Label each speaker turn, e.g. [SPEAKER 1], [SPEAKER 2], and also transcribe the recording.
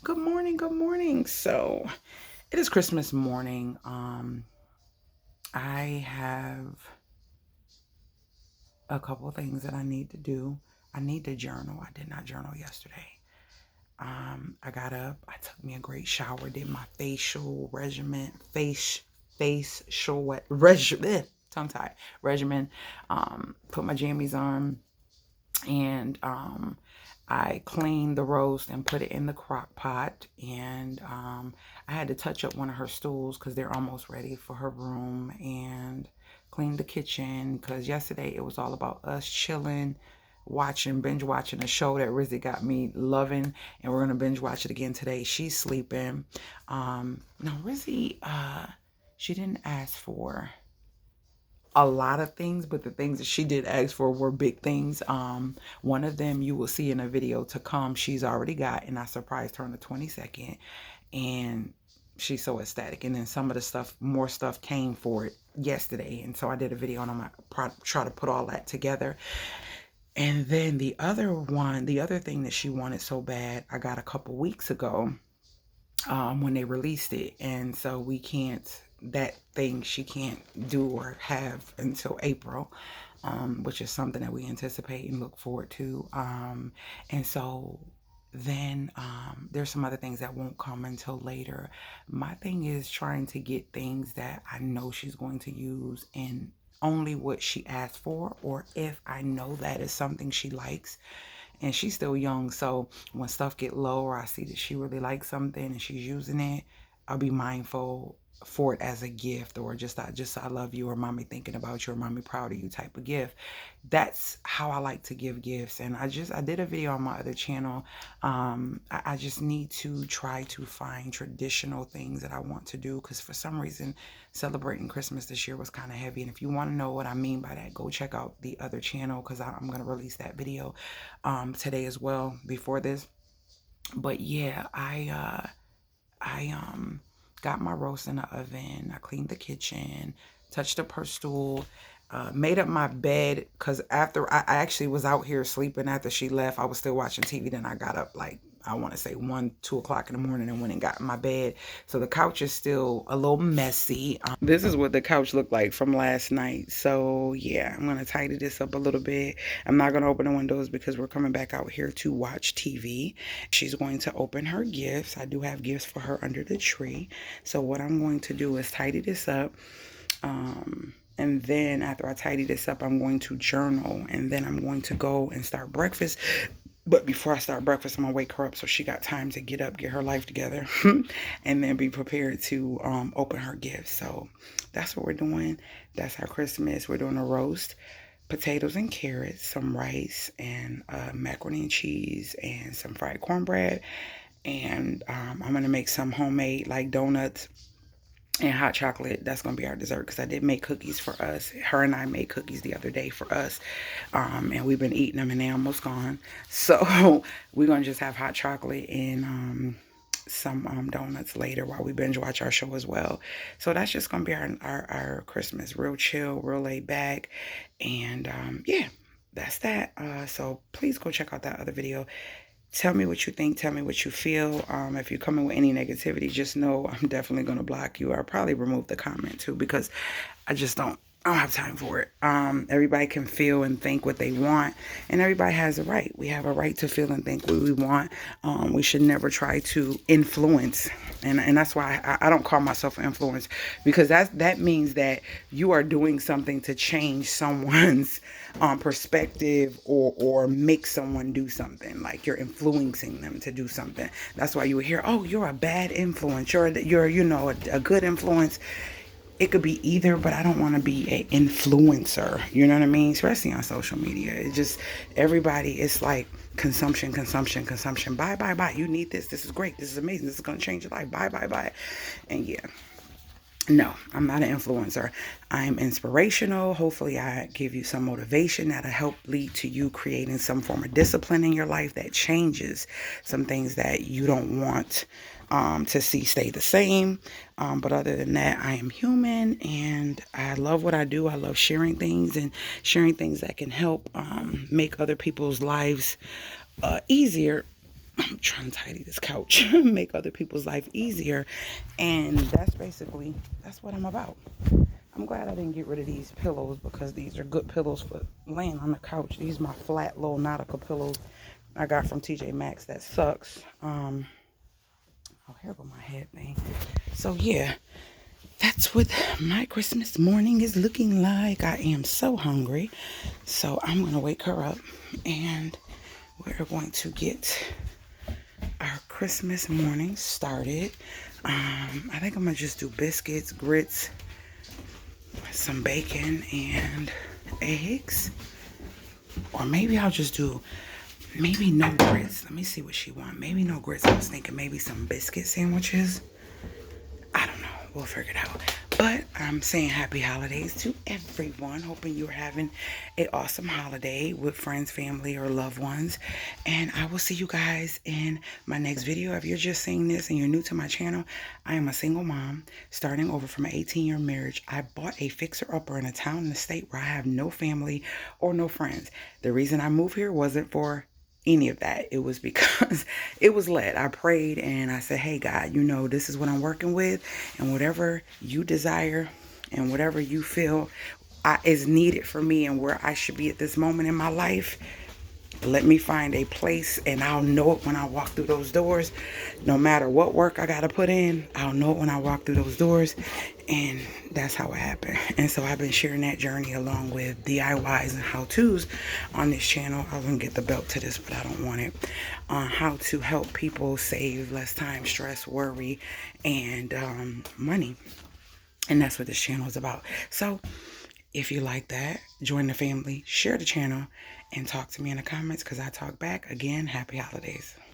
[SPEAKER 1] Good morning, good morning. So it is Christmas morning. I have a couple things that I need to do. I need to journal. I did not journal yesterday. I got up, I took me a great shower, did my facial regimen, facial regimen, tongue tied regimen, put my jammies on, and I cleaned the roast and put it in the crock pot. And I had to touch up one of her stools because they're almost ready for her room, and cleaned the kitchen because yesterday it was all about us chilling, binge watching a show that Rizzy got me loving, and we're gonna binge watch it again today. She's sleeping. No, Rizzy, she didn't ask for a lot of things, but the things that she did ask for were big things. One of them you will see in a video to come, she's already got, and I surprised her on the 22nd, and she's so ecstatic. And then some of the stuff, more stuff came for it yesterday, and so I did a video and I'm gonna try to put all that together. And then the other thing that she wanted so bad, I got a couple weeks ago, when they released it. And so that thing she can't do or have until April, which is something that we anticipate and look forward to. And so then there's some other things that won't come until later. My thing is trying to get things that I know she's going to use and only what she asked for, or if I know that is something she likes. And she's still young, so when stuff get low or I see that she really likes something and she's using it, I'll be mindful for it as a gift, or just I love you, or mommy thinking about you, or mommy proud of you type of gift. That's how I like to give gifts. And I did a video on my other channel. I just need to try to find traditional things that I want to do, because for some reason celebrating Christmas this year was kind of heavy. And if you want to know what I mean by that, go check out the other channel, because I'm going to release that video today as well before this. But yeah, I got my roast in the oven. I cleaned the kitchen, touched up her stool, made up my bed, because after I actually was out here sleeping after she left. I was still watching TV. Then I got up like, I want to say 1, 2 o'clock in the morning, and went and got in my bed. So the couch is still a little messy. This is what the couch looked like from last night. So yeah, I'm going to tidy this up a little bit. I'm not going to open the windows because we're coming back out here to watch TV. She's going to open her gifts. I do have gifts for her under the tree. So what I'm going to do is tidy this up. And then after I tidy this up, I'm going to journal, and then I'm going to go and start breakfast. But before I start breakfast, I'm going to wake her up so she got time to get up, get her life together, and then be prepared to open her gifts. So that's what we're doing. That's our Christmas. We're doing a roast, potatoes and carrots, some rice, and macaroni and cheese, and some fried cornbread. And I'm going to make some homemade like donuts and hot chocolate. That's gonna be our dessert, because I did make cookies for us. Her and I made cookies the other day for us, and we've been eating them and they're almost gone. So we're gonna just have hot chocolate and some donuts later while we binge watch our show as well. So that's just gonna be our Christmas, real chill, real laid back. And yeah, that's that. So please go check out that other video. Tell me what you think. Tell me what you feel. If you're coming with any negativity, just know I'm definitely going to block you. I'll probably remove the comment too, because I don't have time for it. Everybody can feel and think what they want, and everybody has a right. We have a right to feel and think what we want. We should never try to influence, and that's why I don't call myself an influencer, because that means that you are doing something to change someone's perspective, or make someone do something. Like you're influencing them to do something. That's why you would hear, oh, you're a bad influence, you're a good influence. It could be either, but I don't want to be an influencer. You know what I mean? Especially on social media. It just, everybody, it's like consumption, consumption, consumption. Buy, buy, buy. You need this. This is great. This is amazing. This is going to change your life. Buy, buy, buy. And yeah. No, I'm not an influencer. I'm inspirational. Hopefully I give you some motivation that'll help lead to you creating some form of discipline in your life that changes some things that you don't want to see stay the same. But other than that, I am human and I love what I do. I love sharing things that can help make other people's lives easier. I'm trying to tidy this couch, make other people's life easier. And that's what I'm about. I'm glad I didn't get rid of these pillows because these are good pillows for laying on the couch. These are my flat little nautical pillows I got from TJ Maxx. That sucks. Oh, here go my head thing. So yeah, that's what my Christmas morning is looking like. I am so hungry. So I'm going to wake her up and we're going to get our Christmas morning started. I think I'm going to just do biscuits, grits, some bacon, and eggs. Or maybe I'll just do, maybe no grits. Let me see what she wants. Maybe no grits. I was thinking maybe some biscuit sandwiches. I don't know. We'll figure it out. But I'm saying happy holidays to everyone. Hoping you're having an awesome holiday with friends, family, or loved ones. And I will see you guys in my next video. If you're just seeing this and you're new to my channel, I am a single mom starting over from an 18-year marriage. I bought a fixer-upper in a town in the state where I have no family or no friends. The reason I moved here wasn't for any of that. It was because it was led. I prayed and I said, hey God, you know, this is what I'm working with, and whatever you desire and whatever you feel is needed for me and where I should be at this moment in my life, let me find a place, and I'll know it when I walk through those doors. No matter what work I got to put in, I'll know it when I walk through those doors. And that's how it happened. And so I've been sharing that journey along with DIYs and how-tos on this channel. I was going to get the belt to this, but I don't want it. On how to help people save less time, stress, worry, and money. And that's what this channel is about. So if you like that, join the family, share the channel, and talk to me in the comments because I talk back. Again, happy holidays.